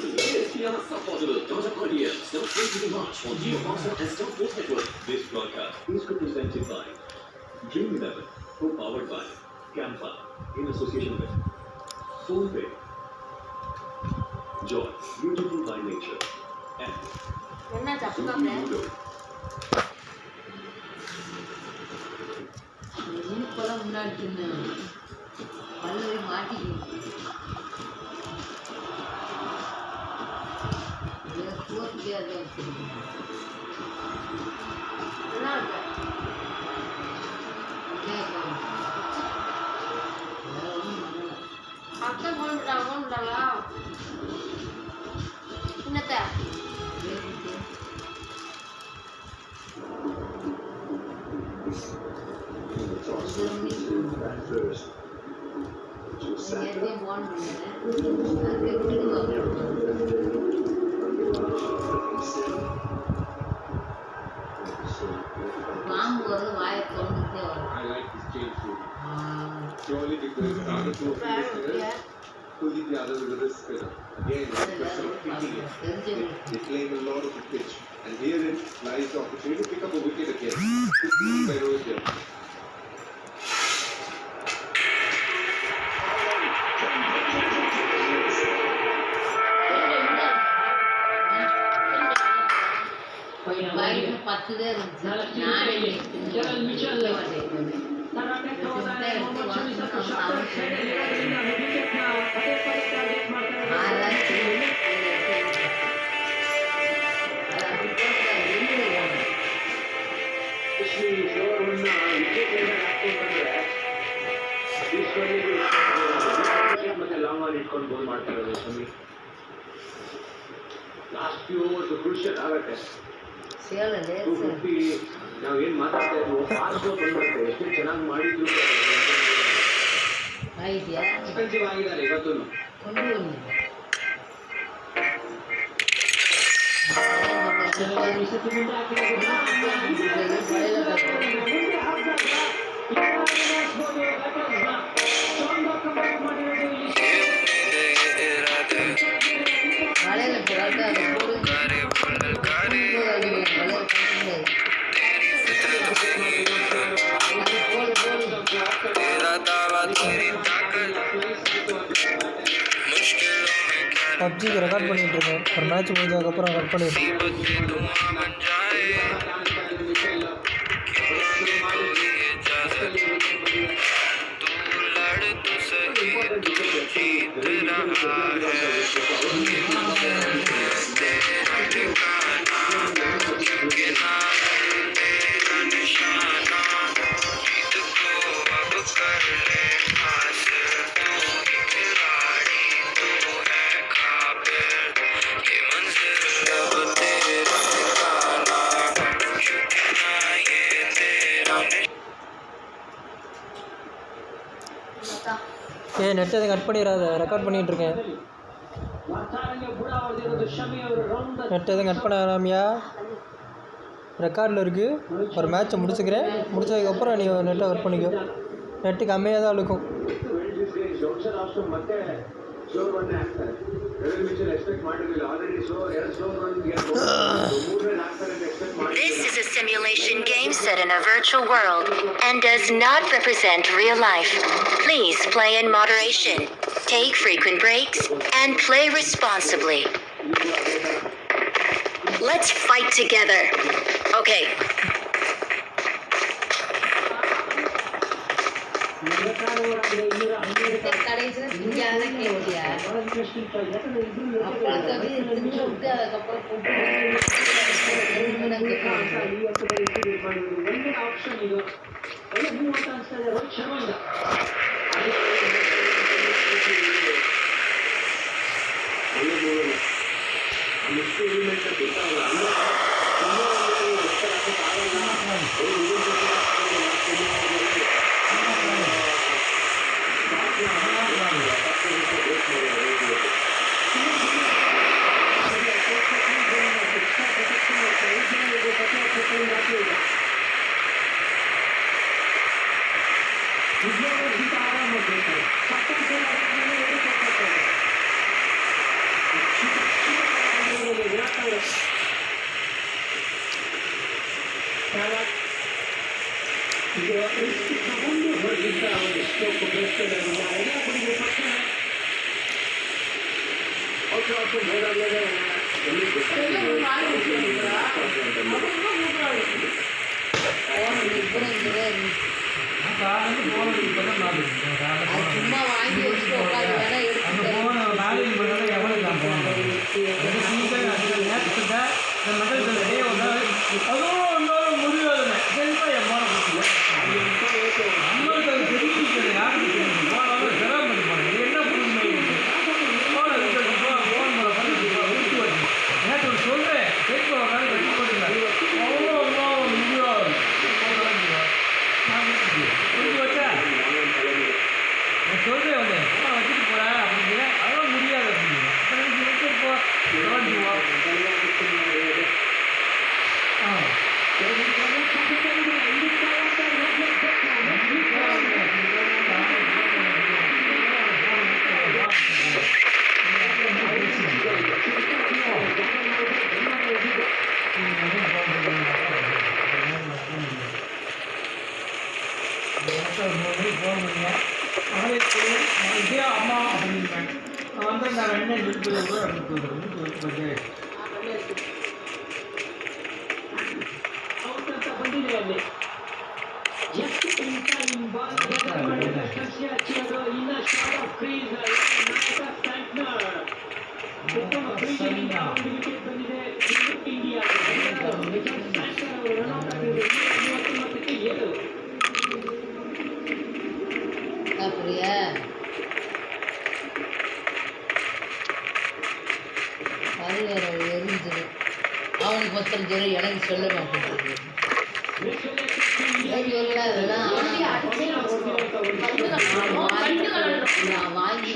是ESPN supported Georgia Korean still pretty much on Geo Boxer and Star Sports Network. This broadcast is presented by Dream 11, co-powered by Campa in association with Soulpay, Joy, beautiful by nature, and Noodle. I like this change food. Purely because the other two fully the other with the spinner. Again, it's a question of picking it. They claim a lot of the pitch. And herein lies the opportunity to pick up a wicket again. By Rohit here. Last few overs are crucial. ನಾವು ಏನು ಮಾತಾಡ್ತಾ ಇದ್ವು fast ಬಂದ್ಬಿಡುತ್ತೆ ಎಷ್ಟು ಚೆನ್ನಾಗಿ ಮಾಡಿದ್ರು expensive ಆಗಿದ್ದಾರೆ ಇವತ್ತು பப்ஜி ரெக்கார்ட் பண்ணிட்டு இருக்கேன். ஒரு மேட்ச் முடிஞ்சதுக்கப்புறம் ரெக்கார்ட் பண்ணிடுறேன். நெட் எதுவும் கட் பண்ணிடாத, ரெக்கார்ட் பண்ணிகிட்ருக்கேன். நெட் எதுவும் கட் பண்ண வேணாமியா, ரெக்கார்டில் இருக்குது. ஒரு மேட்ச்சை முடிச்சுக்கிறேன், முடிச்சதுக்கப்புறம் நீ நெட்டை கட் பண்ணிக்கோ. நெட்டு கம்மியாக தான் இருக்கும். This is a simulation game set in a virtual world and does not represent real life. Please play in moderation, take frequent breaks, and play responsibly. Let's fight together. Okay. சும்மா வாங்கி வச்சுட்டு உட்காந்து வேணா எடுத்து சொல்கிறேன் வந்து வச்சுட்டு போகிறேன் அப்படிங்கிற அதெல்லாம் முடியாது அப்படிங்கிற அப்புறம் வச்சு போ போக இதே அம்மா அப்படின்பேன் நான் வந்து நான் என்ன இருக்குது அப்படின்னு சொல்கிறேன் அப்படியா அது வேற எரிஞ்சுது அவனுக்கு ஒருத்தர் ஜெரம் எனக்கு சொல்ல மாட்டேங்குது நான் வாங்கி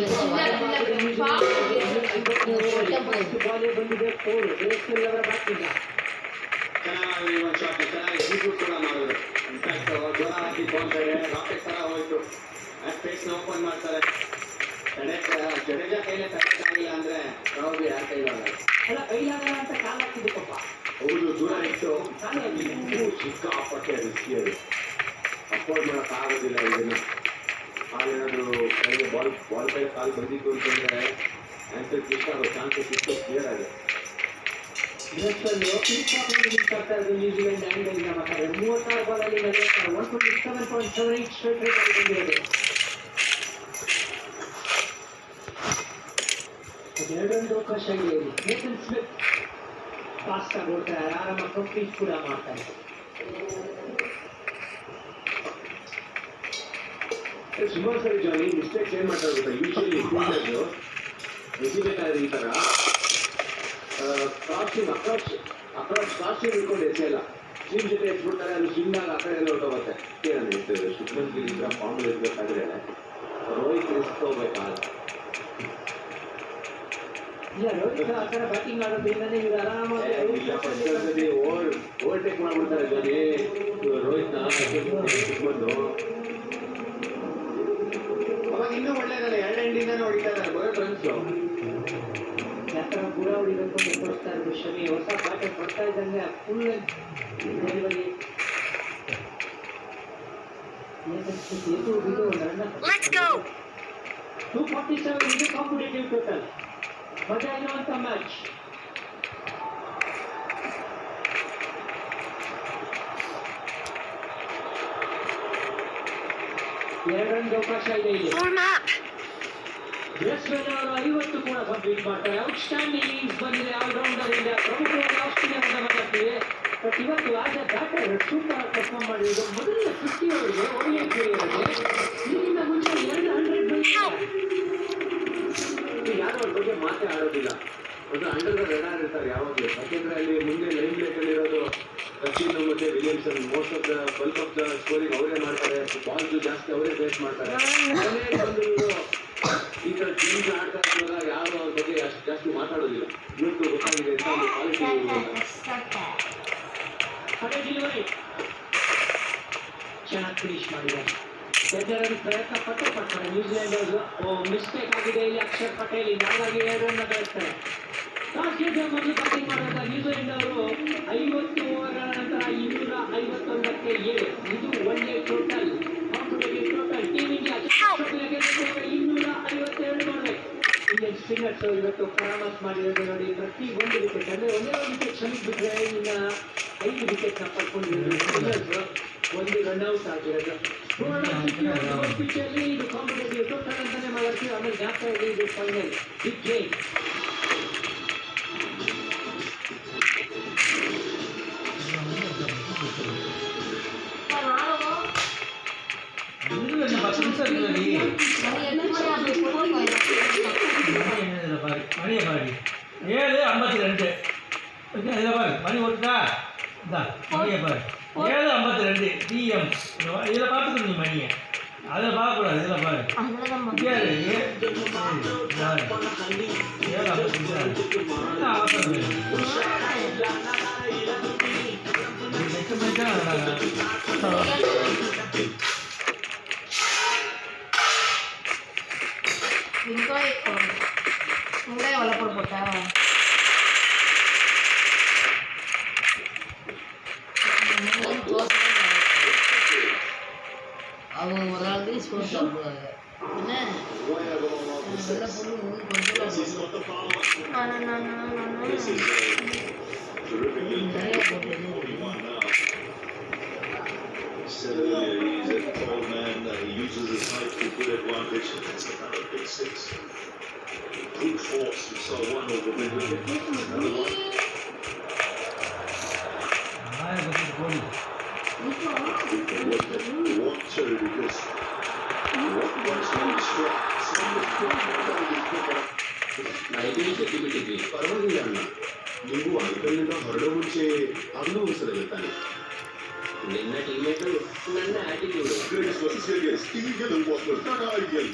ಚೆನ್ನಾಗಿ ಒಂದು ಶಾಟ್ ಚೆನ್ನಾಗಿ ಎಕ್ಸಿಕ್ಯೂಟ್ ಕೂಡ ಮಾಡಿದ್ರು ಇನ್ಫ್ಯಾಕ್ಟ್ ಜ್ವರ ಹಾಕಿ ತಗೊಂತಾರೆ ರಾಕೆಟ್ ಥರ ಹೋಯ್ತು ಸ್ಪೇಸ್ನ ಓಪನ್ ಮಾಡ್ತಾರೆ ಜಡೇಜಾ ಕೈಲೇ ತಗೊಳ್ಳಿಲ್ಲ ಅಂದರೆ ಯಾವುದು ಯಾರ ಕೈಲಾಗಲ್ಲ ಅಲ್ಲ ಕೈಲಾಗಲ್ಲ ಅಂತ ಕಾಲ ಹಾಕಿದ್ದಪ್ಪ ಹೌದು ದೂರ ಇಟ್ಟು ಸಿಕ್ಕಾಪಟ್ಟೆ ರಿಸ್ಕಿ ಅದು ಅಫೋರ್ಡ್ ಮಾಡೋಕ್ಕಾಗೋದಿಲ್ಲ ಇದನ್ನು ಹಾಗೇನಾದರೂ ಕೈಗೆ ಬಾಲ್ ಕೈ ಕಾಲು ಬಂದಿತ್ತು ಅಂತಂದರೆ ಆನ್ಸರ್ ಕ್ಲಿಕ್ ಆಗೋ ಚಾನ್ಸಸ್ ಇತ್ತು ಕ್ಲಿಯರ್ ಆಗಿದೆ ನ್ಯೂಜಿಲೆಂಡ್ ಆ್ಯಂಗಲ್ನ ಮಾತಾಡಿದ್ರೆ 36 ಬಾಲಲ್ಲಿ 127.78 ಸ್ಟ್ರೈಕ್ ರೇಟ್ ಅಲ್ಲಿ ಬಂದಿರೋದು ಎರಡೊಂದು ಅವಕಾಶ ಇದೆ ಇಲ್ಲಿ ನೇಥನ್ ಸ್ಮಿತ್ ಫಾಸ್ಟ್ ಆಗಿ ಓಡ್ತಾರೆ ಆರಾಮಾಗಿ ಕಂಪ್ಲೀಟ್ ಕೂಡ ಮಾಡ್ತಾರೆ ಸುಮಾರು ಸರಿ ಜಾನಿ ಮಿಸ್ಟೇಕ್ಸ್ ಏನು ಮಾಡ್ತಾರೆ ಗೊತ್ತಾ ಯೂಶಲಿ ಫೀಲ್ಡರ್ಸು ಎಸಿಬೇಕಾದ್ರೆ ಈ ಥರ ಕ್ರಾಸಿಂಗ್ ಅಪ್ರೋಚ್ ಕ್ರಾಸಿಂಗ್ ಇಟ್ಕೊಂಡು ಎಸೆಯಲ್ಲ ಸ್ವಿಮ್ ಜೊತೆ ಎತ್ಬಿಡ್ತಾರೆ ಅದು ಸ್ವಿಮ್ನಾಗ ಆ ಕಡೆ ಎಲ್ಲ ಹೊರಟೋಗುತ್ತೆ ಏನಂದ್ರೆ ಶುಭ್ಮನ್ ಗಿಲ್ ಇದ್ರ ಫಾರ್ಮಲ್ ಇರಬೇಕಾದ್ರೆ ರೋಹಿತ್ ರಿಸ್ಕ್ ಹೋಗ್ಬೇಕಾಗಲ್ಲ ಇಲ್ಲ ರೋಹಿತ್ ಆ ಥರ ಬ್ಯಾಟಿಂಗ್ ಆಡೋದ್ರಿಂದನೇ ಇವ್ರು ಆರಾಮಾಗಿ ಓವರ್ಟೇಕ್ ಮಾಡ್ಬಿಡ್ತಾರೆ ಜಾನಿ ರೋಹಿತ್ನ ಶುಭ್ಮನ್ನು ಅವಾಗ ಇನ್ನೂ ಒಳ್ಳೇದಲ್ಲ ಎರಡು ಎಂಡಿಂದಾನೆ ಹೊಡಿತಾ ಇದ್ದಾರೆ ಬರೋ ರನ್ಸು ಯಾತರ ಕೂಡ ಹೊಡಿಬೇಕು ಅಂತ ತೋರಿಸ್ತಾ ಇರೋದು ಶಮಿ ಹೊಸ ಬ್ಯಾಟರ್ ಬರ್ತಾ ಇದ್ದಂಗೆ ಫುಲ್ ಡೆಲಿವರಿ Let's go! 247 ಇದು ಕಾಂಪಿಟೇಟಿವ್ ಟೋಟಲ್ ಮಜಾ ಇರುವಂತ ಮ್ಯಾಚ್ ಎರಡೊಂದು ಅವಕಾಶ ಇದೆ ಇಲ್ಲಿ Warm up! ಬ್ರೆಸ್ವೆಲ್ ಅವರು 50 ಕೂಡ ಕಂಪ್ಲೀಟ್ ಮಾಡ್ತಾರೆ ಔಟ್ಸ್ಟ್ಯಾಂಡಿಂಗ್ ಇನ್ನಿಂಗ್ಸ್ ಬಂದಿದೆ ಆಲ್ರೌಂಡರ್ ಇಂದ ಪ್ರಮುಖವಾಗಿ ಆಸ್ಟ್ರೇಲಿಯಾದಿಂದ ಮಾತಾಡ್ತೀವಿ ಬಟ್ ಇವತ್ತು as A batter super perform ಮಾಡಿರೋದು ಮೊದಲ 50 ಅವರಿಗೆ ಒಳ್ಳೆಯ ಕೇಳಿರೋದು ಇದಕ್ಕಿಂತ ಮುಂಚೆ 200 ಯಾರು ಅವ್ರ ಬಗ್ಗೆ ಮಾತೇ ಆಡೋದಿಲ್ಲ ಒಂದು ಅಂಡರ್ ದ ರೆಡಾರ್ ಇರ್ತಾರೆ ಯಾವಾಗಲೂ ಯಾಕೆಂದ್ರೆ ಅಲ್ಲಿ ಮುಂದೆ ಲೈನ್ ಬ್ರೇಕಲ್ಲಿ ಇರೋದು ಸಚಿನ್ ಮತ್ತೆ Williamson most of the bulk of the scoring ಅವರೇ ಮಾಡ್ತಾರೆ ಬಾಲ್ಸ್ ಜಾಸ್ತಿ ಅವರೇ ಫೇಸ್ ಮಾಡ್ತಾರೆ ಬಂದು ಇವರು ಈ ಥರ ಟೀಮ್ಸ್ ಆಡ್ತಾ ಇರುವಾಗ ಯಾರು ಅವ್ರ ಬಗ್ಗೆ ಅಷ್ಟು ಜಾಸ್ತಿ ಮಾತಾಡೋದಿಲ್ಲ ಇವತ್ತು ಗೊತ್ತಾಗಿದೆ ಅಂತ ಒಂದು ಕ್ವಾಲಿಟಿ ಅದೇ ಡೆಲಿವರಿ ಚೆನ್ನಾಗಿ ಫಿನಿಶ್ ಮಾಡಿದ್ದಾರೆ ಎದುರಲ್ಲಿ ಪ್ರಯತ್ನ ಪಡ್ತಾರೆ ನ್ಯೂಜಿಲೆಂಡ್ ಅವರು ಮಿಸ್ಟೇಕ್ ಆಗಿದೆ ಇಲ್ಲಿ ಅಕ್ಷರ್ ಪಟೇಲ್ ಹಾಗಾಗಿ 2 ರನ್ ಗಳಿಸ್ತಾರೆ ಟಾಸ್ ಈಗ ಮೊದಲು ಬ್ಯಾಟಿಂಗ್ ಮಾಡಿದಂತ ನ್ಯೂಜಿಲೆಂಡ್ ಅವರು 50 ಓವರ್ಗಳ ನಂತರ 251ಕ್ಕೆ 7. ಇದು ಒಳ್ಳೆ ಟೋಟಲ್. ಟೀಮ್ ಇಂಡಿಯಾ 252 ಮಾಡಬೇಕು. ಇಂಡಿಯನ್ ಸ್ಪಿನ್ನರ್ಸ್ ಇವತ್ತು ಪರಾಮರ್ಶೆ ಮಾಡಿರೋದು ನೋಡಿ. ಪ್ರತಿ ಒಂದು ವಿಕೆಟ್ ಅಂದ್ರೆ ಒಂದೇ ಒಂದು ವಿಕೆಟ್ ಕ್ಷಮಿಸ್ಬಿಟ್ರೆ ಇನ್ನ 5 ವಿಕೆಟ್ ನ ಪಡ್ಕೊಂಡಿರೋದು. ಒಂದು ರನ್ಔಟ್ ಆಗಿರೋದು. ಪಿಚ್ಚಲ್ಲಿ ಇದು ಕಾಂಪಿಟೇಟಿವ್ ಟೋಟಲ್ ಅಂತಾನೆ ಮಾಡ್ತೀವಿ. ಆಮೇಲೆ ಜಾಸ್ತಿ ಆಗಿ ಇದು ಫೈನಲ್ ಬಿಗ್ ಗೇಮ್. மணியை பாருங்க 7:52. இதில் பாரு மணி ஓட்டுதா இதான் மணியை பாரு 7:52 DM. இதில் பார்த்துக்கணும் நீ மணியை, அதில் பார்க்கக்கூடாது. இதில் பாரு வெங்காய வளப்பட போட்டா அவங்க ஒரு ஆளுக்கு ஸ்கோர் சாப்பிடுவாங்க. என்ன வெள்ளை பொண்ணு நிறைய போட்டு He's a tall man. He uses his height to good advantage. That's another big six. Brute force. We saw one over the wicket. Another one. Water because what was really strong. ಪರವಾಗಿಲ್ಲ ಅಣ್ಣ, ನೀವು ಅಂಕಲ್ನಿಂದ ಹೊರಡೋ ಮುಂಚೆ ಅನುಭವಿಸಲಿರುತ್ತಾನೆ. ನಿನ್ನ teammate ನನ್ನ attitude. ಟಿವಿಗೆಲ್ಲ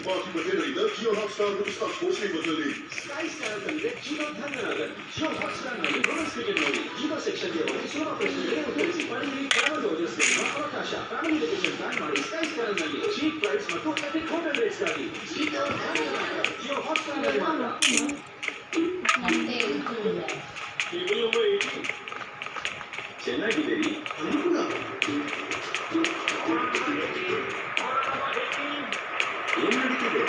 ಬಾಕಿ ಬಗೆಹರಿದ Jio Hotstar star sports ಬದಲಿ sky star ನಲ್ಲಿ Jio ಧನ್ಯನಾದ Jio Hotstar ನಲ್ಲಿ ಬೋನಸ್ ಕ್ರಿಕೆಟ್ ನೋಡಿ. ಜಿಯೋ ಸೆಕ್ಷನ್ ಗೆ ಹೋಗಿ ಸುಲಭ ಪ್ರಶ್ನೆಗೆ ಉತ್ತರಿಸಿ ಪಡೆಯಿರಿ. ಟ್ರಾವೆಲ್ ಓಜಸ್ಸಿನ ಅವಕಾಶ. ಫ್ಯಾಮಿಲಿ ವೆಕೇಶನ್ ಪ್ಲಾನ್ ಮಾಡಿ ಸ್ಕೈ ಸ್ಟಾರ್ ನಲ್ಲಿ ಚೀಪ್ ಫ್ಲೈಟ್ಸ್ ಮತ್ತು ಎಪಿಕ್ ಹೋಟೆಲ್ ರೇಟ್ಸ್ ಗಾಗಿ ಜಿಯೋ ಹಾಟ್ಸ್ಟಾರ್ ನಲ್ಲಿ ಮಾತ್ರ. ಚೆನ್ನಾಗಿದ್ದೀರಿ ಅನುಕೂಲ. ಏನ್ ನಡೀತಿದೆ?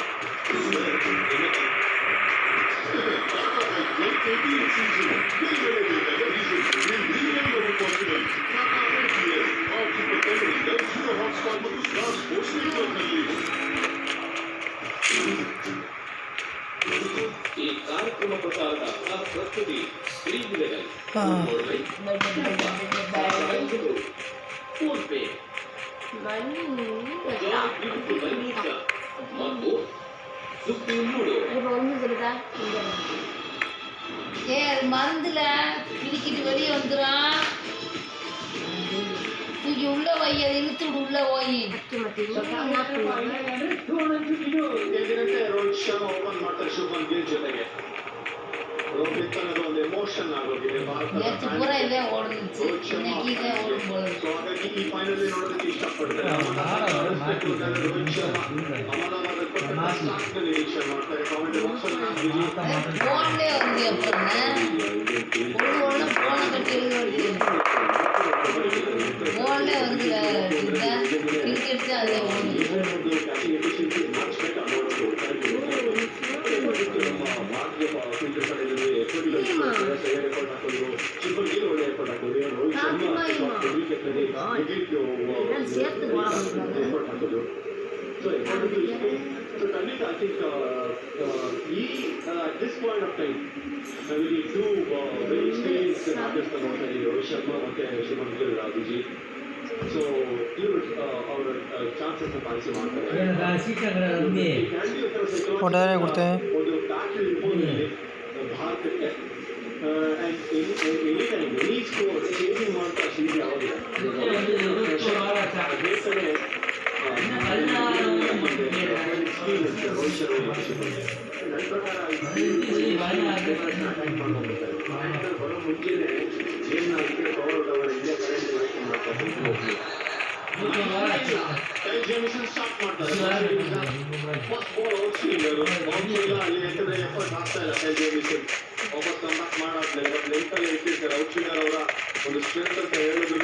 ಈ ಕಾರ್ಯಕ್ರಮ ಪ್ರಸಾರದ ಪ್ರಸ್ತುತಿ ಫೋನ್ ಪೇ ಮತ್ತು சுக்கு நூடு. ஏ அது மருந்துல பிடிக்கிட்டு வெளியே வந்துடும். தூக்கி உள்ள வை, அதை இழுத்து விடு உள்ள போய். ರೋಹಿತ್ ಶರ್ಮಾ ಓಪನ್ ಮಾಡ್ತಾರೆ ಶುಭ್ಮನ್ ಗಿಲ್ ಜೊತೆಗೆ. ರೋಹಿತ್ ಅನ್ನೋದು ಒಂದು ಎಮೋಷನ್ ಆಗೋಗಿದೆ நேற்று பூரா இதே ஓடுச்சு, இன்னைக்கு இதே ஓடும் போல இருக்கு. ಹಾಗಾಗಿ ಈ ಫೈನಲ್ ನೋಡೋದಕ್ಕೆ ಇಷ್ಟಪಡ್ತಾರೆ. ರೋಹಿತ್ ಶರ್ಮಾ ನಿರೀಕ್ಷೆ ಮಾಡ್ತಾರೆ. ಕಾಮೆಂಟ್ ಬಾಕ್ಸ್ போன்லேயே வந்து எப்படின்னா ஒரு போனை கட்டி எழுதி போன்லேயே வந்து கிரிக்கெட் அதே ஓடுது. I think at this point of time, we two very experienced artists about Rohit Sharma and Shubman Gill, Vijay. So, our chances of fancy ಒಟ್ಟಾರೆ ಕೊಡ್ತೇನೆ. ಭಾರತಕ್ಕೆ ಎನಿ ಸ್ಕೋರ್ ಚೇಂಜಿಂಗ್ ಮಾಡ್ತಾ ಶೀಘ್ರ ಆಗೋದಿಲ್ಲ. ಮುಂಚೆನೆ ಏನಾಗುತ್ತೆ ಪವರ್ ಇಂಡಿಯಾ ಕರೆಂಟ್ ಮಾಡ್ತಾರೆ. Kyle Jamieson start ಮಾಡ್ತಾರೆ. First ball ಔಟ್ಸ್ವಿಂಗರು ಇಲ್ಲ ಅಲ್ಲಿ ಎಂಟನೇ ಎಫರ್ಟ್ ಆಗ್ತಾ ಇಲ್ಲ Kyle Jamieson ವಾಪಸ್ ಕಂಬ್ಯಾಕ್ ಮಾಡಾದ್ಮೇಲೆ ಬಟ್ ಲೆಂತಲ್ಲಿ ಇಟ್ಟಿರ್ತಾರೆ ಔಟ್ಸ್ವಿಂಗರ್ ಅವರ ಒಂದು ಸ್ಟ್ರೆಂತ್ ಅಂತ ಹೇಳಿದ್ರು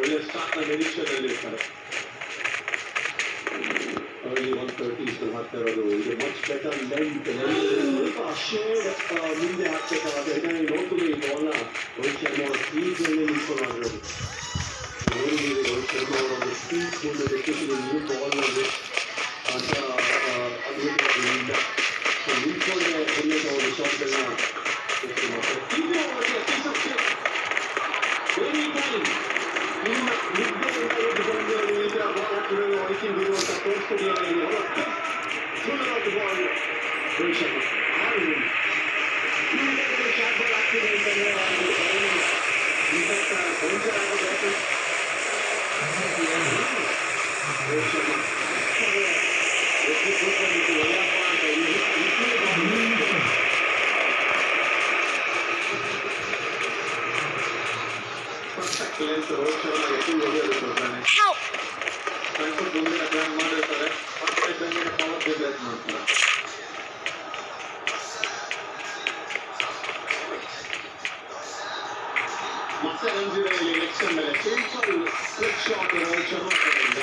ಒಳ್ಳೆ ಸ್ಟಾರ್ಟ್ನ ನಿರೀಕ್ಷೆಯಲ್ಲಿ ಇರ್ತಾರೆ. early 130s ಹಾಕ್ತಾ ಇರೋದು ಇದು ಮಚ್ ಬೆಟರ್ ಲೆಂತ್ ಸ್ವಲ್ಪ ಶೇಡ್ ಮುಂದೆ ಹಾಕ್ಬೇಕಾದ್ರೆ ಯಾಕಂದ್ರೆ ನೋಡ್ತೀವಿ ಈ ಬಾಲ್ನ ರೋಹಿತ್ ಶರ್ಮಾ ಅವರ ಸ್ಪೀಡ್ನಲ್ಲಿ ನಿಂತ್ಕೊಳ್ಳೋದು ನೋಡಿದ್ದೀವಿ ರೋಹಿತ್ ಶರ್ಮಾ ಅವರ ಒಂದು ಸ್ಪೀಡ್ ಮುಂದೆ ಎಸ್ಪೆಷಲಿ ನ್ಯೂ ಬಾಲ್ನಲ್ಲಿ ಅಂತ ಅದ್ಭುತವಾಗಿಲ್ಲ ನಿಂತ್ಕೊಂಡೆ ಒಳ್ಳೆಯ ಒಂದು ಶಾಟ್ಗಳನ್ನ ಎಷ್ಟು ಮಾಡ್ತಾರೆ. ನಿಮ್ಮ ನಿದ್ದೆಯಿಂದ ಬಾಲ್ ಹಾಕಿರೋದು ವೈಕಿಂಗ್ ಇರುವಂಥ ತೋರಿಸ್ಕೊಡಿಯಲ್ಲಿ ball Rohit Sharma shot ball ಆಗ್ತಿದೆ ಅಂತಂದರೆ ಇಂಥ ಬೌನ್ಸರ್ ಆಗೋ ಬ್ಯಾಟರ್ ರೋಹಿತ್ ಶರ್ಮಾ ಎಷ್ಟು ಕೂತ್ಕೊಂಡಿತ್ತು ಒಳ್ಳೆಯಪ್ಪ ಅಂತ ಲೆಂತ್ ರೋಹಿತ್ ಶರ್ಮಾ ಎಷ್ಟು ಒಳ್ಳೆಯದು ಕೊಡ್ತಾನೆ. ಫ್ರಂಟ್ ಮುಂದಿನ ಪ್ಲಾನ್ ಮಾಡಿರ್ತಾರೆ ಮತ್ತೆ ಬೆಂಗಳೂರು ಪವರ್ ಪ್ಲೇ ಬ್ಯಾಟ್ ಮಾಡ್ತಾರೆ. ಮತ್ತೆ ರಂಜಿರ ಇಲ್ಲಿ ಎಲೆಕ್ಷನ್ ಮೇಲೆ simple stretch shot Rohit Sharma ಕಡೆಯಿಂದ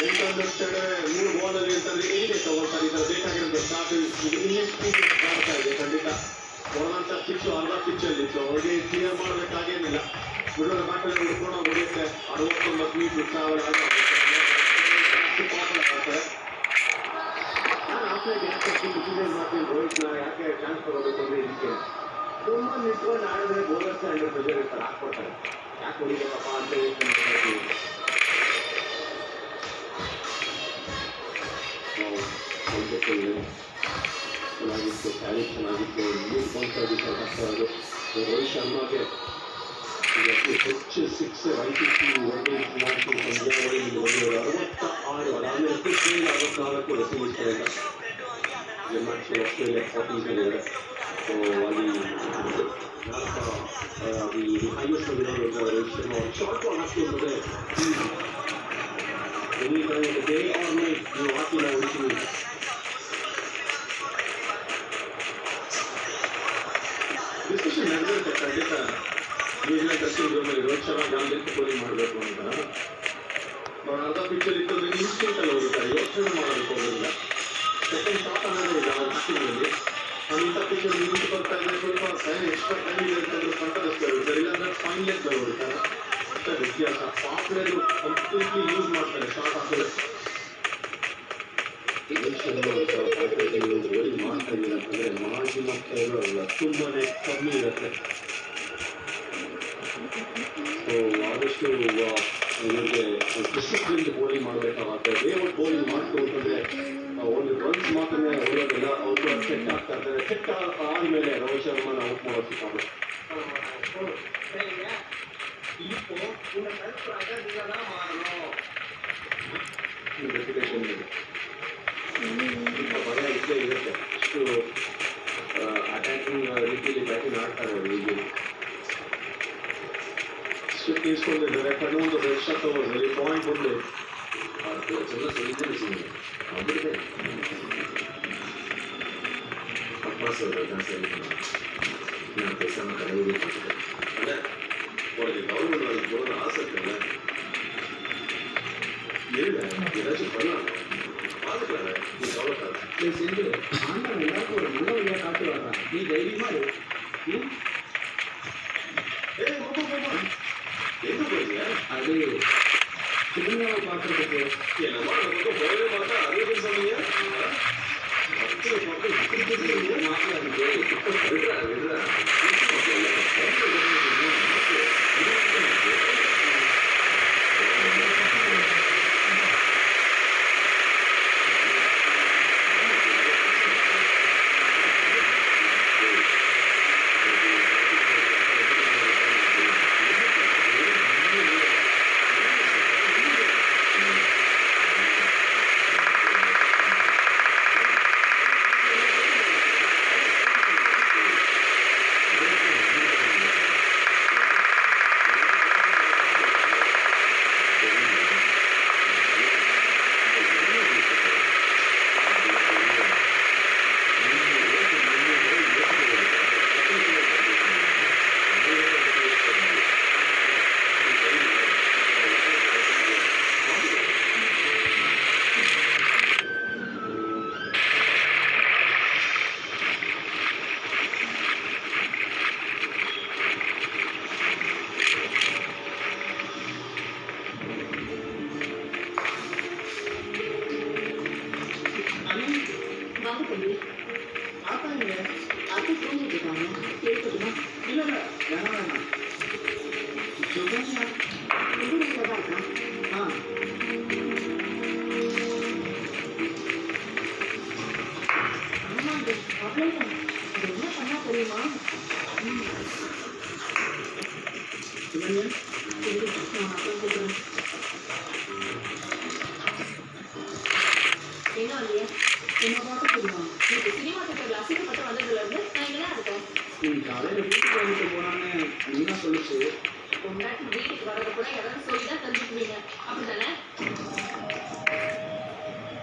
3 ಬಾಲಲ್ಲಿ ಅಂತಂದ್ರೆ ಹೇಗೆ ತಗೊಳ್ತಾರೆ ಇದರ ಬೇಕಾಗಿರೋದು ಸ್ಟಾರ್ಟ್ ಇಂಗ್ಲಿಷ್ ಸ್ಪೀಡ್ ಮಾಡ್ತಾ ಇದೆ ಖಂಡಿತ ಹೊರದಂಥ ಪಿಚ್ಚು ಅರ್ಧ ಪಿಚ್ಚಲ್ಲಿತ್ತು ಅವ್ರಿಗೆ ಕ್ಲಿಯರ್ ಮಾಡಬೇಕಾಗೇನಿಲ್ಲ ಬಿಡೋದ ಬ್ಯಾಟಲ್ಲಿ ಹಿಡ್ಕೊಂಡು ಹೊಡೆಯುತ್ತೆ 69 ಮೀಟರ್ ಟ್ರಾವೆಲ್ ಆಗ್ತಾರೆ. ನಾನು ಆಫ್ಲೈನ್ ಯಾಕೆ ಡಿಸಿಷನ್ ಮಾಡ್ತೀನಿ ರೋಹಿತ್ನ ಯಾಕೆ ಚಾನ್ಸ್ ತಗೋಬೇಕು ಅಂದರೆ ಇದಕ್ಕೆ ತುಂಬ ನಿಂತ್ಕೊಂಡು ಆಡಿದ್ರೆ ಬೋಲರ್ಸ್ ಅಂಡರ್ ಪ್ರೆಷರ್ ಇರ್ತಾರೆ ಹಾಕ್ಕೊಡ್ತಾರೆ ಯಾಕೆ ಹೊಡಿಬೇಕಪ್ಪ ಅಂತ ಯೋಚನೆ ಮಾಡ್ತೀವಿ. ಚೆನ್ನಾಗಿತ್ತು ಕ್ಯಾರಿ ಚೆನ್ನಾಗಿತ್ತು ನ್ಯೂಸ್ ಕಾನ್ಸರ್ಟ್ ಆಗ್ತಾ ಇರೋದು ರೋಹಿತ್ ಶರ್ಮಾಗೆ ಹೆಚ್ಚು 6 150 ಪಂದ್ಯಾವಳಿ ಬಂದಿರೋದು 66 ಅದಾದಮೇಲೆ 64 ಎಸೆದಿರ್ತಾರೆ ಈಗ ಡೆನ್ಮಾರ್ಕ್ ಆಸ್ಟ್ರೇಲಿಯಾ 40 ಸೊ ಅಲ್ಲಿ ದಿ ಹೈಯೆಸ್ಟ್ ಆಗಿರೋದು ರೋಹಿತ್ ಶರ್ಮಾ ಶಾರ್ಟ್ ಬಾಲ್ ಹಾಕ್ತಿರ್ತದೆ any time day or night ನೀವು ಹಾಕಿಲ್ಲ ಹೊಡಿತೀವಿ. ಡಿಸ್ಕಷನ್ ನಡೆದಿರುತ್ತೆ ಖಂಡಿತ ನ್ಯೂಜಿಲೆಂಡ್ ಟೆಸ್ಟಿಂಗ್ ಗ್ರೌಂಡಲ್ಲಿ ರೋಹಿತ್ ಶರ್ಮಾ ಜಾನ್ಲಿಕ್ಕೆ ಬೌಲಿಂಗ್ ಮಾಡಬೇಕು ಅಂತ ಅರ್ಧ ಪಿಚ್ಚಲ್ಲಿ ಇತ್ತು ಇನ್ಸ್ಟಿಂಕ್ಟಲ್ಲಿ ಹೋಗುತ್ತಾರೆ ಯೋಚನೆ ಮಾಡೋದಕ್ಕೆ ಹೋಗೋದಿಲ್ಲ. ಸೆಕೆಂಡ್ ಶಾಟ್ ಅನ್ನೋದೇ ಇಲ್ಲ ಅವ್ರ ಬ್ಯಾಟಿಂಗಲ್ಲಿ ಇಂಥ ಪಿಚ್ಚಲ್ಲಿ ನಿಂತು ಬರ್ತಾ ಇದ್ರೆ ಸ್ವಲ್ಪ ಟೈಮ್ ಎಕ್ಸ್ಟ್ರಾ ಟೈಮ್ ಇದೆ ಅಂತಂದ್ರೆ ಕಂಟೆಸ್ಟ್ ಇರುತ್ತೆ ಇಲ್ಲಾಂದ್ರೆ ಫೈನ್ ಲೆಗ್ ಹೋಗ್ತಾರೆ ಅಷ್ಟೇ ವ್ಯತ್ಯಾಸ. ಪಾಪ್ಲೇರು ಕಂಪ್ಲೀಟ್ಲಿ ಯೂಸ್ ಮಾಡ್ತಾರೆ ಶಾರ್ಟ್ ಹಾಕಿದ್ರೆ ರೋಹಿತ್ ಶರ್ಮಾ ಬೌಲಿಂಗ್ ಮಾಡ್ತಾ ಇದ್ದೀನಿ ಅಂತಂದರೆ ಮಾರ್ಜಿನ್ ಆಫ್ ಎರರ್ ತುಂಬಾ ಕಮ್ಮಿ ಇರುತ್ತೆ. ಸೊ ಆದಷ್ಟು ಇವ್ರಿಗೆ ಡಿಸಿಪ್ಲಿನ್ ಬೌಲಿಂಗ್ ಮಾಡಬೇಕಾಗುತ್ತೆ. ವೇವರ್ಡ್ ಬೌಲಿಂಗ್ ಮಾಡ್ತು ಅಂತಂದರೆ ಒಂದು ರನ್ಸ್ ಮಾತ್ರನೇ ಹೊಡೆಯೋದಿಲ್ಲ ಅವರು ಸೆಟ್ ಆಗ್ತಾ ಇರ್ತಾರೆ. ಸೆಟ್ ಆದಮೇಲೆ ರೋಹಿತ್ ಶರ್ಮಾನ ಔಟ್ ಮಾಡೋದಕ್ಕಾಗುತ್ತೆ. ರೆಪ್ಯುಟೇಷನ್ ಇದೆ ಭಯ ಇದ್ದೇ ಇರುತ್ತೆ ಅಷ್ಟು ಅಟ್ಯಾಕಿಂಗ್ ರೀತಿಯಲ್ಲಿ ಬ್ಯಾಟಿಂಗ್ ಆಡ್ತಾರೆ ಅವರು ಈಗ ಸ್ವಿಫ್ಟ್ ಇಸ್ಕೊಂಡಿದ್ದಾರೆ ಕಣ್ಣೊಂದು ರೆಡ್ ಓವರ್ನಲ್ಲಿ ಪಾಯಿಂಟ್ ಒಂದು ಚೆನ್ನ ಸೊಲಿಸಿದೆ ಅವರಿಗೆ ಅಪ್ಪಾಸ್ ನಾನು ಕೆಲಸನ ಕಳೆಯಬೇಕಾಗಿದೆ ಅದೇ ಅವರಿಗೆ ಗೌರ್ಮೆಂಟ್ ಬರೋದು ಆಸಕ್ತಿ ಅಲ್ಲ ಹೇಳಿದೆ ஏதாச்சும் பண்ணலாம் பார்த்துக்கலாங்க நீ கவலைப்படாத நீ செஞ்சு ஆண்டவன் எல்லாருக்கும் ஒரு நல்ல வழியாக காட்டு வர்றான் நீ தைரியமா இரு எங்கே போறீங்க அது திருநாவை பார்க்கறதுக்கு என்னமா நமக்கு போகவே மாட்டா அது சொன்னீங்க மாப்பிள்ள விடுறா விடுறா அத்தை தூங்கிட்டு இருக்காங்க. கேட்கட்டுமா? இல்ல இல்ல வேணாம் வேணாம். சுகன்யா உங்க வீட்டில் தான் இருக்கா? ஆ ஆமாங்க, அவ்வளோதான். அது என்ன பண்ணா தெரியுமா? சுகன்யா சரி, நான் அப்புறம் கூப்பிடுறேன். என்ன இல்லையா? என்ன பார்க்க தெரியுமா? இன்னைக்கு சினிமா தேட்டரில் அசிங்கப்பட்டு வந்ததுலேருந்து நான் இங்கே தான் இருக்கேன். நீ காலையில வீட்டுக்கு வந்துட்டு போனான்னு நீனா சொல்லிச்சு. பொண்டாட்டி வீட்டுக்கு வர்றது கூட யாராவது சொல்லி தான் தெரிஞ்சுக்குவீங்க, அப்படிதானே?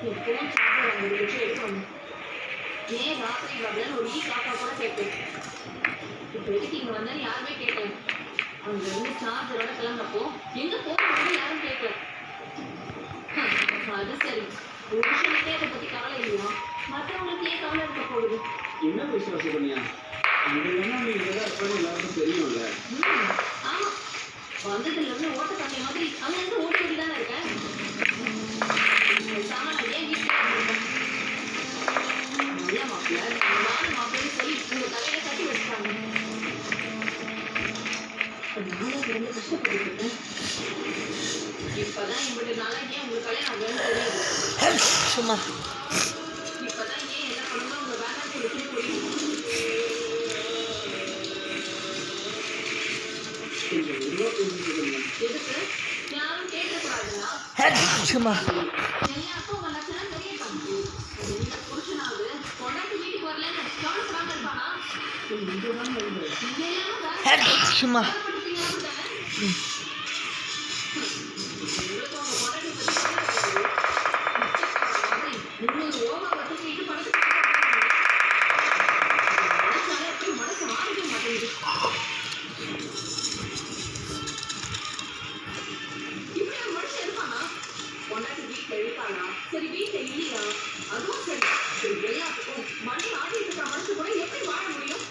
என் ஃபோன் சார்ஜர் அவங்க வச்சு எடுக்கணும். ஏன் ராத்திரி வரலன்னு ஒரு காக்கா கூட கேட்பேன். இப்போ எதுக்கு இங்கே வந்தேன்னு யாருமே கேட்கல. அங்க இருந்து சார்ஜரோட கிளம்புறப்போ எங்க போகணும்னு யாரும் கேட்கல. அது சரி, புருஷனுக்கே அதை பத்தி கவலை இல்லையா? மற்றவங்களுக்கு ஏன் கவலை இருக்க போகுது? என்ன பேசுற சுகன்யா? இந்த எண்ணம் நீ இங்கதான் இருப்பேன்னு எல்லாருக்கும் தெரியும்ல. ஆமா, வந்ததுல இருந்து ஓட்ட தண்ணி மாதிரி அங்க இருந்து ஓடி ஓடி தானே இருக்கேன். சாமான ஏன் வீட்டுல இருக்கேன்? நல்ல மாப்பிள்ள, நானும் மாப்பிள்ளைன்னு சொல்லி உங்க தலையில கட்டி வச்சுட்டாங்க. நானும் ரொம்ப கஷ்டப்பட்டு இருக்கேன். இப்பதான் எங்களுடைய நாளைக்கே உங்களுக்கு கல்யாணம் ஆகலன்னு தெரியுது. சும்மா இப்பதான் ஏன் என்ன பண்ணணும் உங்க வேலைக்கு விட்டு புரியுது. கொஞ்சம் மெதுவா பேசு சுகன்யா. எதுக்கு? யாரும் கேட்கக்கூடாதுன்னா சும்மா எல்லாருக்கும் உங்க லட்சணம் தெரியட்டும். இந்த புருஷனாவது பொண்டாட்டி வீட்டுக்கு வரலன்னு கவலைப்படாம இருப்பானா? இங்கதான் இருந்தேன். இங்க இல்லாம சும்மா கவலைப்பட்டுட்டீங்க அப்படிதானே? உங்களுக்கு உங்க பொண்டாட்டி பத்தி கவலை கிடையாது. இன்னொரு ஓமாவை தூக்கிட்டு படத்துக்கு மனசால எப்படி மனசு ஆரம்பிக்க மாட்டேங்குது. இப்படி ஒரு மனுஷன் இருப்பானா? பொண்டாட்டி வீட்டுல இருக்கானா? சரி, வீட்டுல இல்லையா? அதுவும் சரி. சரி, எல்லாத்துக்கும் மணி ஆடிட்டு இருக்கிற மனுஷன் கூட எப்படி வாழ முடியும்?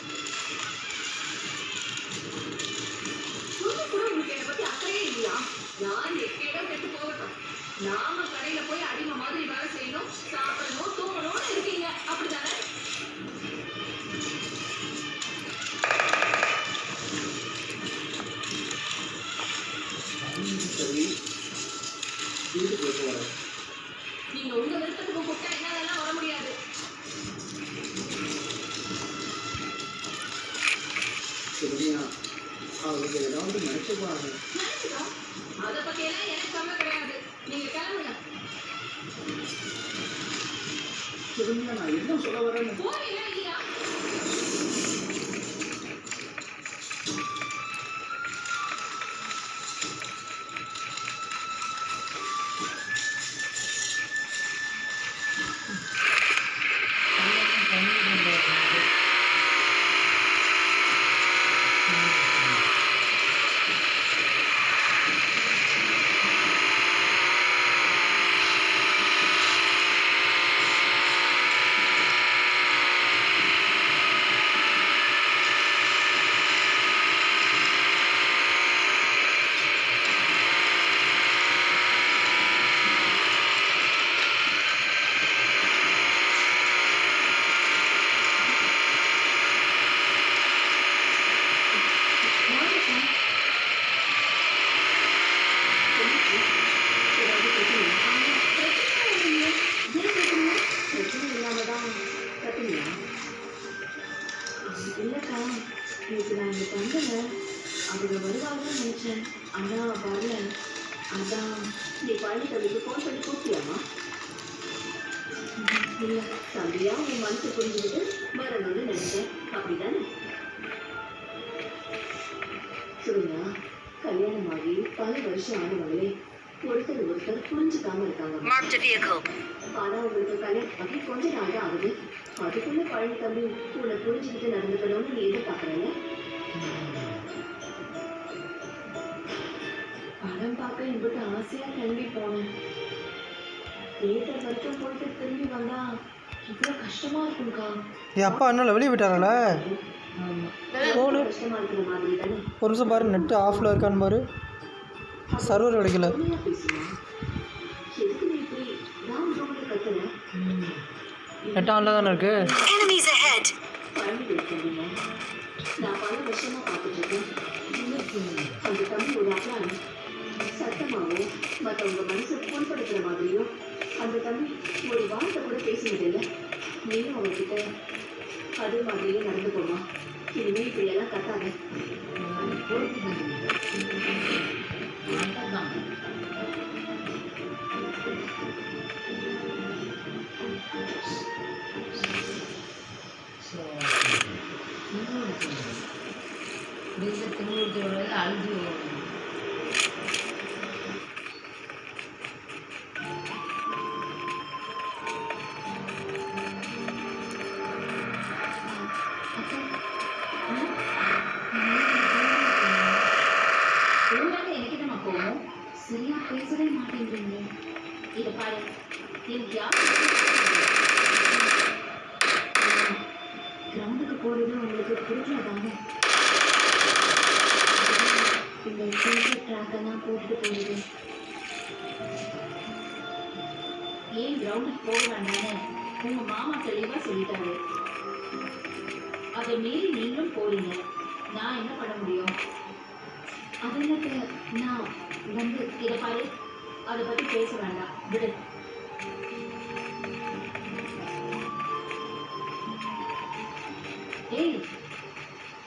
கொஞ்சம் கூட உங்களுக்கு என்னை பத்தி அக்கறையே இல்லையா? யார் எக்கேடோ கெட்டு போகட்டும், நாம கடையில போய் அடிமை மாதிரி வேலை செய்யணும், சாப்பிடணும், தூங்கணும்னு இருக்கீங்க, அப்படிதானே? சரி வீட்டுக்கு போயிட்டு வரேன். நீங்க உங்க விருப்பத்துக்கு கூப்பிட்டா என்னாலலாம் வர முடியாது. சுகன்யா அவங்க ஏதாவது நினைச்சுப்பாங்க. நினைச்சுக்கோ, அதை பத்தியெல்லாம் எனக்கு கவலை கிடையாது. நீங்க கிளம்புங்க. சுகன்யா நான் என்ன சொல்ல வரேன்னு போறீங்களா இல்லையா? இல்லக்கா, நேற்று நான் இங்கே தந்தேன். அவங்க வருவாங்கன்னு நினைச்சேன். அண்ணா வரல. அதான் நீ பழனி தம்பிக்கு ஃபோன் பண்ணி கூப்பிட்டியாமா? இல்லை, தம்பியா உன் மனசு புரிஞ்சுக்கிட்டு வரணும்னு நினைச்சேன், அப்படிதானே? சொல்லுங்க, கல்யாணமாகி பல வருஷம் ஆனவங்களே ஒருத்தர் ஒருத்தர் புரிஞ்சுக்காம இருக்காங்க. Marked a vehicle. ஆனா உங்களுக்கு கல்யாணம் ஆகி கொஞ்ச நாள் தான் ஆகுது. அதுக்குள்ள பழனி தம்பி உன்னை புரிஞ்சுக்கிட்டு நடந்துக்கணும்னு நீ எதிர்பார்க்கறீங்க. படம் பார்க்க இங்கிட்ட ஆசையா கிளம்பி போனேன். தியேட்டர் வரைக்கும் போயிட்டு திரும்பி வந்தா இவ்வளோ கஷ்டமா இருக்கும்க்கா. என் அப்பா அண்ணால வெளியே போயிட்டாங்களே. ஆமா, ஃபோனு கஷ்டமா இருக்கிற மாதிரி தானே. ஒரு நிமிஷம் பாரு, நெட்டு ஆஃபில் இருக்கான்னு பாரு, சர்வர் கிடைக்கல. உண்மையா பேசுமா? எதுக்கு நீ இப்படி நான் ரோட்ல கத்துற? நெட் ஆனில் தானே இருக்குது. Enemies ahead. பழனி இருக்கேன். நான் பல வருஷமா பார்த்துட்டு இருக்கேன். அந்த தம்பியோட அப்ளான் சத்தமாவோ மற்றவங்க மனசை புண்படுத்துற மாதிரியோ அந்த தம்பி ஒரு வார்த்தை கூட பேசினதில்லை. நீயும் அவர்கிட்ட அதே மாதிரியே நடந்துக்கோமா. இனிமே இப்படியெல்லாம் கத்தாத. அழுது சரியா பேசவே மாட்டேங்கிறீங்க. இதை பாரு, எனக்கு யார் கிரவுண்டுக்கு போறது உங்களுக்கு பிடிக்காதாங்க? இந்த கிரிக்கெட் ட்ராக்கெல்லாம் போட்டுட்டு போகுது. ஏன் கிரவுண்டுக்கு போக வேண்டாம்னு உங்க மாமா தெளிவா சொல்லிட்டாரு. அதை மீறி நீங்களும் போறீங்க. நான் என்ன பண்ண முடியும்? அதற்கு நான் வந்து இதை பாரு, அதை பத்தி பேச வேண்டாம், விடு. ஏய்,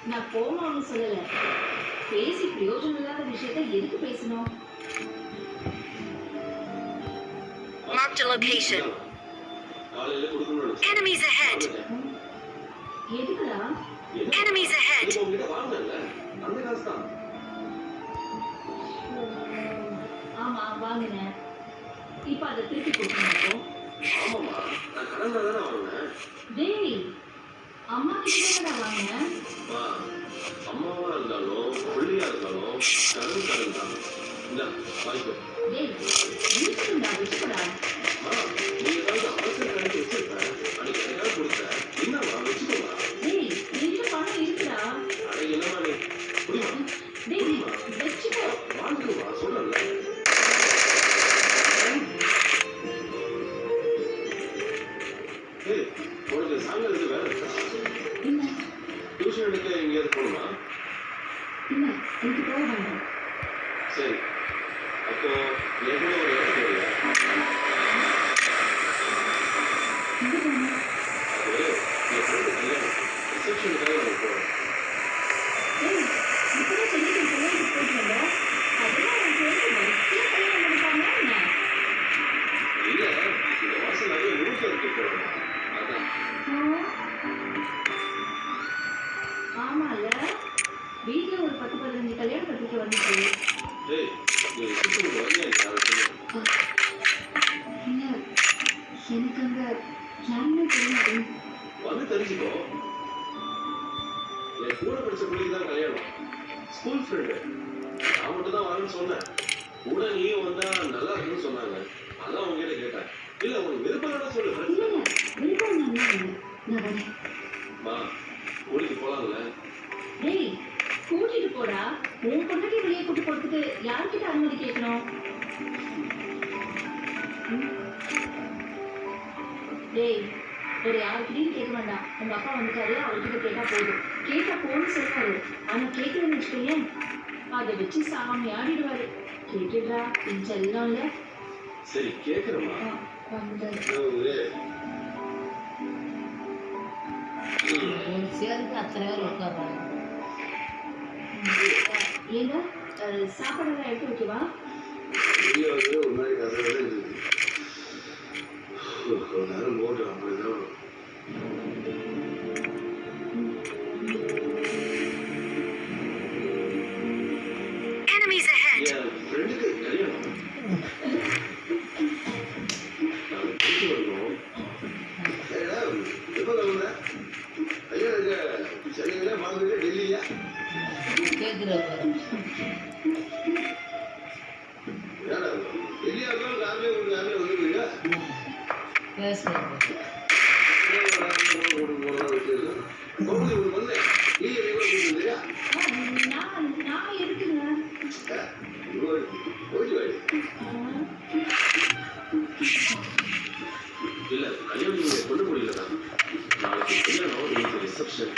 நான் போகணும்னு சொல்லல. பேசி பிரயோஜனம் இல்லாத விஷயத்த எதுக்கு பேசணும்? Marked a location. காலையில கொடுக்கணும். Enemies ahead. எதுக்குடா? Enemies ahead. உங்ககிட்ட வாங்கல, அந்த காசு தான். ஆமா, வாங்கினேன். இப்ப அதை திருப்பி கொடுக்கணும். ஆமாம்மா, நான் கடன்ல தானே வாங்கினேன். டேய், அம்மா கிட்ட வாங்கினேன். அம்மாவா இருந்தாலும் பிள்ளையா இருந்தாலும் கடன் தான். இந்த வாங்கிக்கோ. டேய், இருக்குடா, வச்சுக்கடா. நீ ஏதாவது அவசர கணக்கு வச்சிருப்பேன், அன்னைக்கு எனக்காக கொடுத்தேன். என்னவா வச்சுக்கோமா? டேய், என்கிட்ட பணம் இருக்குடா. அன்னைக்கு என்னமா நீ புரியுமா? டேய், வச்சுக்கோ. வாங்கிக்கோமா, சொல்லல. ஏய், உனக்கு சாயங்காலத்துக்கு வேலை இருக்கா? இல்ல டியூஷன் எடுக்க எங்கேயாவது போகணுமா? இல்ல, எனக்கு போக வேண்டாம். சரி, அப்போ எவ்வளோ ஒரு இடத்துக்கு வரியா? எங்க போகணும்? அது என் ஃப்ரெண்டு கல்யாணம், ரிசப்ஷனுக்காக நம்ம போகிறோம். டேய், இப்பதான் சொல்லிட்டு கல்யாணத்துக்கு போயிட்டு வந்தோம். அதெல்லாம் எனக்கு வந்து வரிசையா கல்யாணம் பண்ணிப்பாங்க என்ன? இல்லை, இந்த மாதம் நிறைய நூற்றுக்கு போகிறோம். அதான். ஆமால, வீட்டுல ஒரு 10-15 கல்யாண பத்திரிக்கை வந்துச்சு. ஏய், நீ ரிசப்ஷனுக்கு வரியா? யாரும் இல்ல, எனக்கு அங்க யாருமே தெரியாது. வந்து தெரிஞ்சுக்கோ. என் கூட படிச்ச பிள்ளைக்கு தான் கல்யாணம், ஸ்கூல் ஃப்ரெண்டு. நான் மட்டும் தான் வரேன்னு சொன்னேன். கூட நீயும் வந்தா நல்லா இருக்குன்னு சொன்னாங்க. அதான் உங்ககிட்ட கேட்டேன். இல்ல உனக்கு விருப்பம் சொல்லு. இல்ல இல்ல, விருப்பம் நல்லா இல்லை. நான் வரேன். வா, கூட்டிட்டு போலாம்ல. டேய், கூட்டிட்டு போடா. உன் பொண்ணுக்கு வெளியே கூட்டு போறதுக்கு யார்கிட்ட அனுமதி கேட்கணும்? டேய், வேற யாருக்கிட்டையும் கேட்க வேண்டாம். உங்க அப்பா வந்துட்டாரு, அவர்கிட்ட கேட்டா போதும். கேட்டா போன்னு சொல்றாரு. ஆனா கேட்கலன்னு வச்சுக்கோங்க, அதை வச்சு சாமி ஆடிடுவாரு. கேட்டுடுறா, என் செல்லம் இல்ல. சரி, கேட்கிறேம்மா. வந்துட்டாரு. ஒரு சேருக்கு அத்தனை பேர் உட்கார்றாங்க. ஏங்க, சாப்பாடெல்லாம் எடுத்து வைக்கவா? ஒரு மாதிரி கதை இருக்கு. ஒரு நேரம் போட்டு அப்படிதான். Enemies ahead. என் ஃப்ரெண்டுக்கு கல்யாணம். நான் போயிட்டு வரணும். எப்போ கிளம்புற? கல்யாணம் சென்னையில மாங்குடியில டெல்லியா? கேட்குறவர் ஏடா, டெல்லியா இருந்தாலும் காலையில ஒரு காலையில வந்துருவீங்க. பேசுகிறேன். நான் எதுக்குங்க? இல்ல, கல்யாணம் நீங்க கொண்டு முடியலதான். நாளைக்கு கல்யாணம், இன்னைக்கு ரிசப்ஷன்.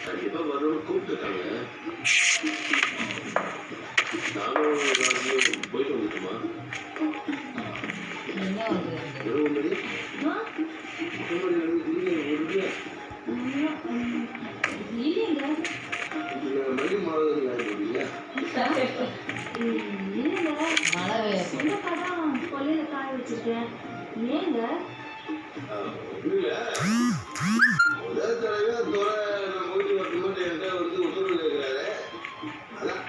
கண்டிப்பா வரணும். கூப்பிட்டுருக்காங்க. நானும் ராஜியும் போயிட்டு வந்துட்டுமா? என்ன வந்து இரவு மணி ஆ? இல்லைங்க இல்லைங்க மணி மாதம் இல்லையா? இல்லைங்க மழை பெய்யும் சொந்தக்கார தான் கொல்லையில காய வச்சிருக்கேன். ஏங்க இல்ல முதல் தடவை துறை நம்ம வீட்டு வரணும்னு என்கிட்ட வந்து உத்தரவு கேட்கிறாரு. அதான்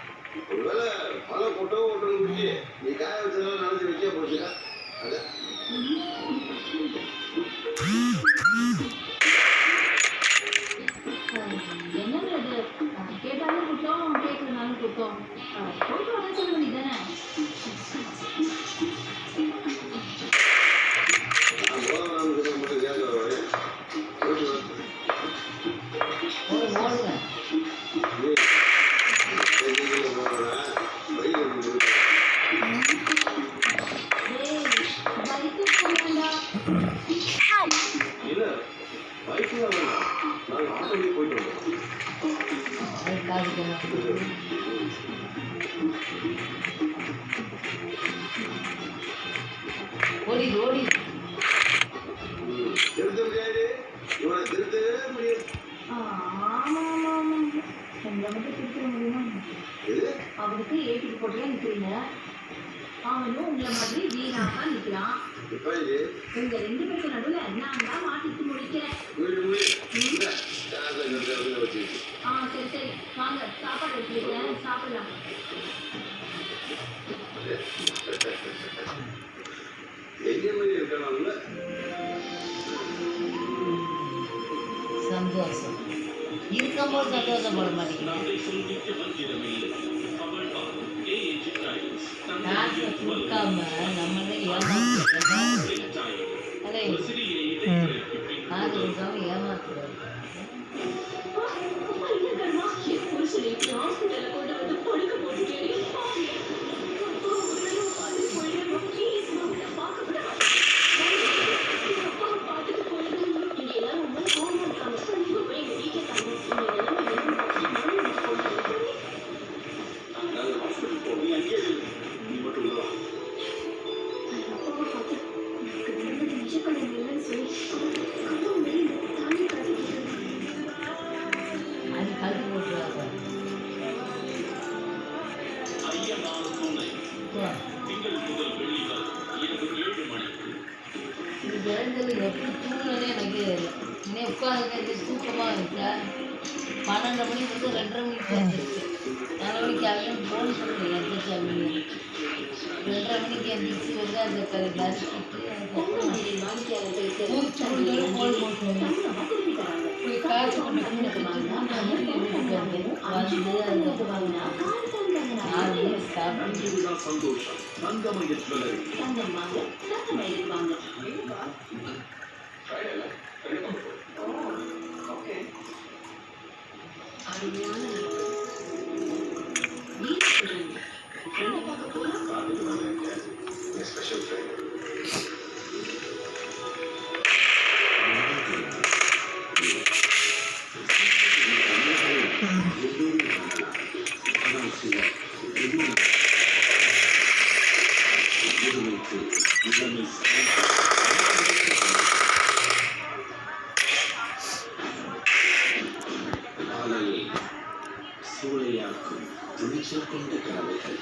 ஒருவேளை மழை போட்டோ ஓட்டணும் குட்டி நீ காய வச்சதெல்லாம் நினைச்சு வைக்க போச்சுங்க. அதான் என்னங்க இது கேட்டாலும் குத்தம் கேட்கலனாலும் குத்தம். போயிட்டு வர சொல்ல வேண்டியதானே? நான் போதவராம மட்டும் கேட்க வரேன். ஓடுங்க பைக்கு போகலாண்டா. இல்ல பைக்ல வேண்டாம், நாங்கள் ஆட்டோலேயே போயிட்டு வந்தோம். ஓடி ஓடி திருத்த முடியாது, இவனை திருத்தவே முடியாது. ஆமாம் உங்களை மட்டும் திருத்த முடியுமா? எது அவருக்கு ஏற்றிட்டு போட்டியா நிற்கிறீங்க. அவனும் உங்களை மாதிரி வீணாக நிற்கிறான். இப்ப இது உங்க 2 பேருக்கு நடுவில் நான் தான் மாட்டிட்டு முடிக்கிறேன். வீடு வீடு இல்ல காசை வச்சு சரி சரி வாங்க சாப்பாடு எடுத்துருக்கேன், சாப்பிடலாம். எங்க மாதிரி இருக்கணும்ல. சந்தோஷம் இருக்கும்போது சந்தோஷப்பட மாட்டேங்கிறேன். காசை கொடுக்காம நம்மளே ஏமாத்துறோம். அதே காசு கொடுக்காம ஏமாத்துறோம். புருஷனை ஹாஸ்பிட்டலில் கொண்டு வந்து படுக்க போட்டுட்டேன். பார்த்துட்டு போயிடுது. இங்க எல்லாரும் ரொம்ப கோவமா இருக்காங்க. நீங்க போய் எங்க வீட்டுல தாங்க. நீங்க எல்லாமே என்ன நாங்கள் ஹாஸ்பிட்டல் போவோம், நீ அங்கேயே இரு. நீ மட்டும் உள்ளதா அப்பாவை பார்த்து எனக்கு நடந்தது விஷக்கடை இல்லைன்னு சொல்லி கதவு வெளியில தாண்டி கட்டிக்கிட்டு அது கழுத்து போட்டுருவாங்க. இது இழந்தது எப்படி தூங்கலன்னு எனக்கு தெரியல. இன்னும் உட்காந்து தூக்கமாக இருக்கா. 12 மணிக்கு வந்து 2:30 மணிக்கு வந்துருச்சு. 4 மணிக்கு ஆகணும் ஃபோன் பண்ணுறேன் எந்திரிச்சு அப்படின்னு. 2:30 மணிக்கு எந்திரிச்சு வந்து அந்த நறுக்கிட்டு அதுக்கப்புறம் ஃபோன் போட்டு போய் காசு கொண்டு வீட்டுக்கு வந்து அதுக்கப்புறம் 4 மணிக்கு சாப்பிட்டு இதுதான் சந்தோஷம். தங்கமய ஜுவல்லரி. தங்கம் வாங்க ரத்தம் வாங்க. அருமையான வீட்டு பார்க்க போகலாம். ஸ்பெஷல் ஃப்ரைட் சூளையாக்கும் துணிச்சல் கொண்ட கனவுகள்.